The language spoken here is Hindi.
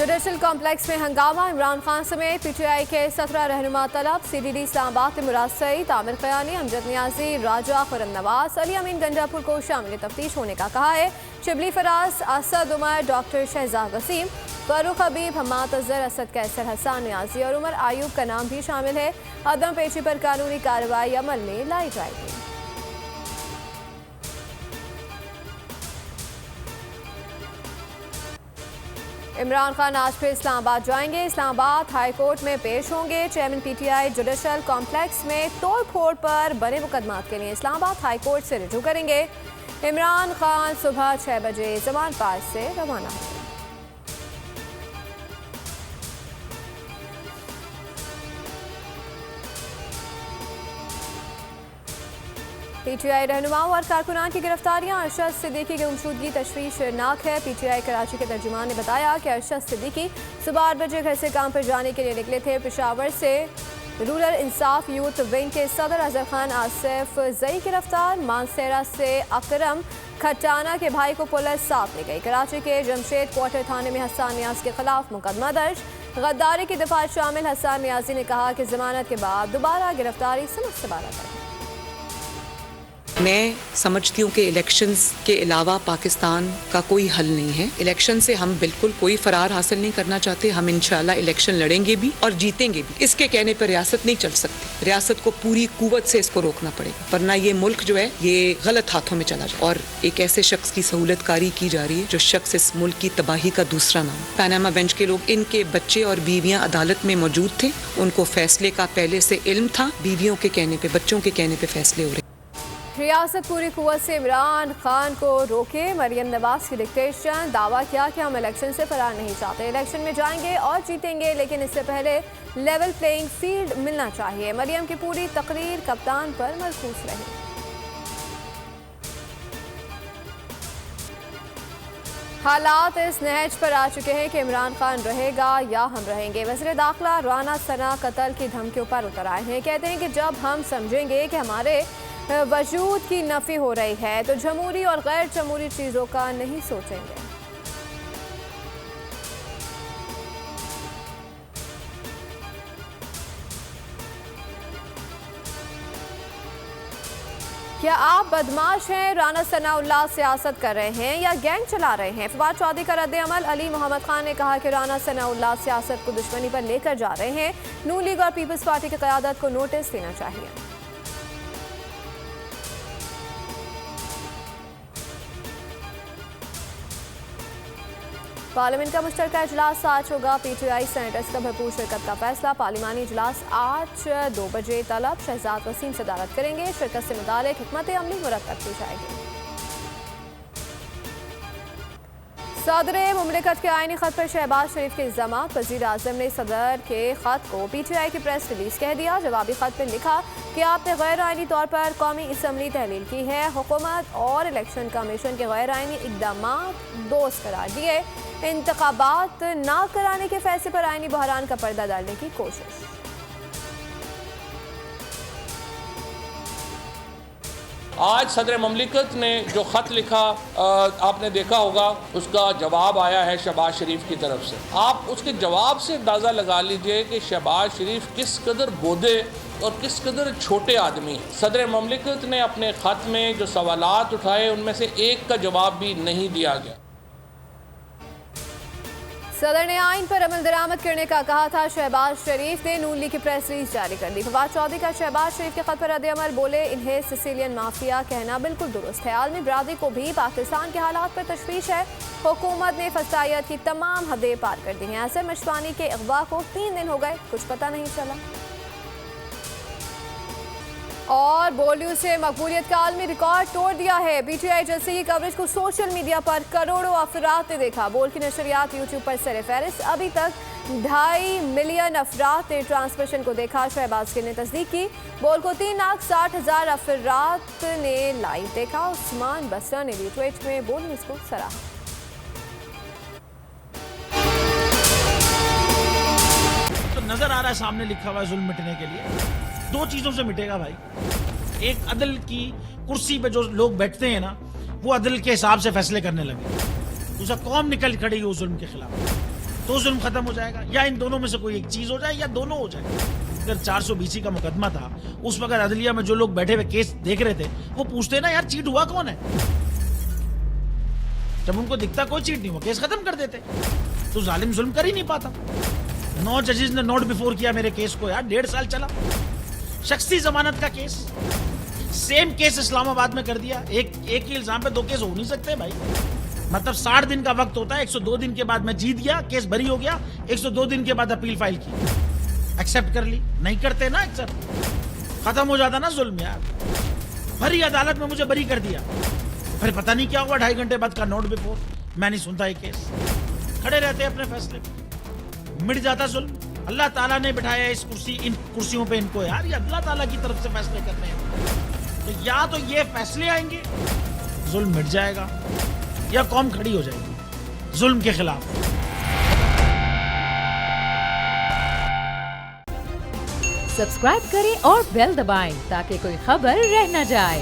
जुडिशल कॉम्प्लेक्स में हंगामा। इमरान खान समेत पीटीआई के 17 रहनुमा तलब। सीडीडी इस्लामाबाद के मुराद सईद, आमिर क़यानी, अमजद नियाजी, राजा, खुर्रम नवाज, अली अमीन गंजापुर को शामिल तफ्तीश होने का कहा है। शिबली फराज, असद उमर, डॉक्टर शहजाद वसीम, फारूक हबीब, हम्माद अजहर, असद कैसर, हसन नियाजी और उमर आयूब का नाम भी शामिल है। अदम पेशी पर कानूनी कार्रवाई अमल में लाई जाएगी। इमरान खान आज फिर इस्लामाबाद जाएंगे। इस्लामाबाद हाई कोर्ट में पेश होंगे। चेयरमैन पीटीआई जुडिशल कॉम्प्लेक्स में तोड़ फोड़ पर बने मुकदमात के लिए इस्लामाबाद हाई कोर्ट से रुजू करेंगे। इमरान खान सुबह 6 बजे जमान पास से रवाना होंगे। पीटीआई रहनुमाओं और कारकुनान की गिरफ्तारियां। अरशद सिद्दीकी की गुमशुदगी तशवीशनाक है। पीटीआई कराची के तर्जुमान ने बताया कि अरशद सिद्दीकी सुबह 8 बजे घर से काम पर जाने के लिए निकले थे। पेशावर से रूरल इंसाफ यूथ विंग के सदर अजहर खान आसिफ जई गिरफ्तार। मानसेरा से अकरम खटाना के भाई को पुलिस साथ ले गई। कराची के जमशेद क्वार्टर थाने में हसन नियाज के खिलाफ मुकदमा दर्ज। गद्दारी की दफात शामिल हसन नियाजी ने कहा कि जमानत के बाद दोबारा गिरफ्तारी समझ से बाहर है। मैं समझती हूँ कि इलेक्शंस के अलावा पाकिस्तान का कोई हल नहीं है। इलेक्शन से हम बिल्कुल कोई फरार हासिल नहीं करना चाहते। हम इंशाल्लाह इलेक्शन लड़ेंगे भी और जीतेंगे भी। इसके कहने पर रियासत नहीं चल सकती। रियासत को पूरी कुव्वत से इसको रोकना पड़ेगा, वरना ये मुल्क जो है ये गलत हाथों में चला जाए। और एक ऐसे शख्स की सहूलतकारी की जा रही है जो शख्स इस मुल्क की तबाही का दूसरा नाम। पैनामा बेंच के लोग, इनके बच्चे और बीवियां अदालत में मौजूद थे। उनको फैसले का पहले से इल्म था। बीवियों के कहने पे, बच्चों के कहने पे फैसले हो रहे। रियासत पूरी कुव्वत से इमरान खान को रोके। मरियम नवाज की डिक्टेशन। दावा किया कि हम इलेक्शन से फरार नहीं चाहते। इलेक्शन में जाएंगे और जीतेंगे, लेकिन इससे पहले लेवल प्लेइंग फील्ड मिलना चाहिए। मरियम की पूरी तकरीर कप्तान पर मरकूज रही। हालात इस नहज पर आ चुके हैं कि इमरान खान रहेगा या हम रहेंगे। वज़ीर दाखिला राना सना कत्ल की धमकियों पर उतर आए हैं। कहते हैं कि जब हम समझेंगे कि हमारे वजूद की नफ़ी हो रही है तो जमहूरी और गैर जमहूरी चीज़ों का नहीं सोचेंगे। क्या आप बदमाश हैं? राना सनाउल्लाह सियासत कर रहे हैं या गैंग चला रहे हैं? फवाद चौधरी का रद्द अमल। अली मोहम्मद खान ने कहा कि राना सनाउल्लाह सियासत को दुश्मनी पर लेकर जा रहे हैं। नून लीग और पीपल्स पार्टी की क़यादत को नोटिस देना चाहिए। पार्लियामेंट का मुश्तरका इजलास आज होगा। पीटीआई सेनेटर्स का भरपूर शिरकत का फैसला। पार्लिमानी इजलास आज 2 बजे तलब। शहजाद वसीम सदारत करेंगे। शिरकत से मुतालिक हिकमत अमली मुरतब की जाएगी। सदर मुमलिकत के आईनी खत पर शहबाज शरीफ के इल्जामात। वज़ीर आज़म ने सदर के खत को पीटीआई की प्रेस रिलीज कह दिया। जवाबी खत में लिखा कि आपने गैर आईनी तौर पर कौमी असम्बली तहलील की है। हुकूमत और इलेक्शन कमीशन के गैर आईनी इक़दामात दोस्त करार दिए। इंतखाबात ना कराने के फैसले पर आईनी बहरान का पर्दा डालने की कोशिश। आज सदर ममलिकत ने जो ख़त लिखा आपने देखा होगा, उसका जवाब आया है शहबाज शरीफ की तरफ से। आप उसके जवाब से अंदाज़ा लगा लीजिए कि शहबाज शरीफ किस कदर बोधे और किस कदर छोटे आदमी हैं। सदर ममलिकत ने अपने ख़त में जो सवालात उठाए उनमें से एक का जवाब भी नहीं दिया गया। सदर ने आइन पर अमल दरामद करने का कहा था। शहबाज शरीफ ने नून लीग की प्रेस रिलीज जारी कर दी। फवाद चौधरी का शहबाज शरीफ के खत पर रद्द अमल। बोले, इन्हें सिसिलियन माफिया कहना बिल्कुल दुरुस्त है। आलमी बरादरी को भी पाकिस्तान के हालात पर तशवीश है। हुकूमत ने फसाइयत की तमाम हदें पार कर दी हैं। असर मशवानी के अगवा को 3 दिन हो गए, कुछ पता नहीं चला। और बॉलीवुड से मकबूलियत का आलमी रिकॉर्ड तोड़ दिया है। पीटीआई जलसे की कवरेज को सोशल मीडिया पर करोड़ों अफराद ने देखा। बोल की नशरियात यूट्यूब पर सर फहरिस्त। अभी तक 2.5 मिलियन अफराद ने ट्रांसमिशन को देखा। शहबाज ने तस्दीक की। बोल को 3,60,000 अफराद ने लाइव देखा। उस्मान बसरा ने भी ट्वीट में बोल न्यूज़ को सराहा। तो नजर आ रहा है सामने लिखा हुआ है जुल्म मिटने के लिए 2 चीजों से मिटेगा भाई। एक, अदल की कुर्सी पे जो लोग बैठते हैं ना, वो अदल के हिसाब से फैसले करने लगे। दूसरा, कौम निकल खड़ी हो जुल्म के खिलाफ। तो जुल्म खत्म हो जाएगा, या इन दोनों में से कोई एक चीज हो जाए या दोनों हो जाए। अगर 420 का मुकदमा था, उस वक्त अदलिया में जो लोग बैठे हुए केस देख रहे थे वो पूछते ना यार चीट हुआ कौन है। जब उनको दिखता कोई चीट नहीं हुआ, केस खत्म कर देते। तो जालिम जुल्म कर ही नहीं पाता। 9 जजेस ने नोट बिफोर किया मेरे केस को यार, 1.5 साल चला। शख्सी जमानत का केस, सेम केस इस्लामाबाद में कर दिया। एक ही इल्जाम पे 2 केस हो नहीं सकते भाई। मतलब 60 दिन का वक्त होता है, 102 दिन के बाद मैं जीत गया, केस बरी हो गया, 102 दिन के बाद अपील फाइल की, एक्सेप्ट कर ली। नहीं करते ना एक्सेप्ट, खत्म हो जाता ना जुल्म यार। भरी अदालत में मुझे बरी कर दिया, फिर पता नहीं क्या हुआ 2.5 घंटे बाद का नोट बिफोर, मैं नहीं सुनता ये केस। खड़े रहते अपने फैसले पे, मिट जाता जुल्म। अल्लाह ताला ने बिठाया इस कुर्सी, इन कुर्सियों पे इनको यार, ये अल्लाह ताला की तरफ से फैसले करने हैं। तो या तो ये फैसले आएंगे, जुल्म मिट जाएगा, या कौम खड़ी हो जाएगी जुल्म के खिलाफ। सब्सक्राइब करें और बेल दबाएं ताकि कोई खबर रह न जाए।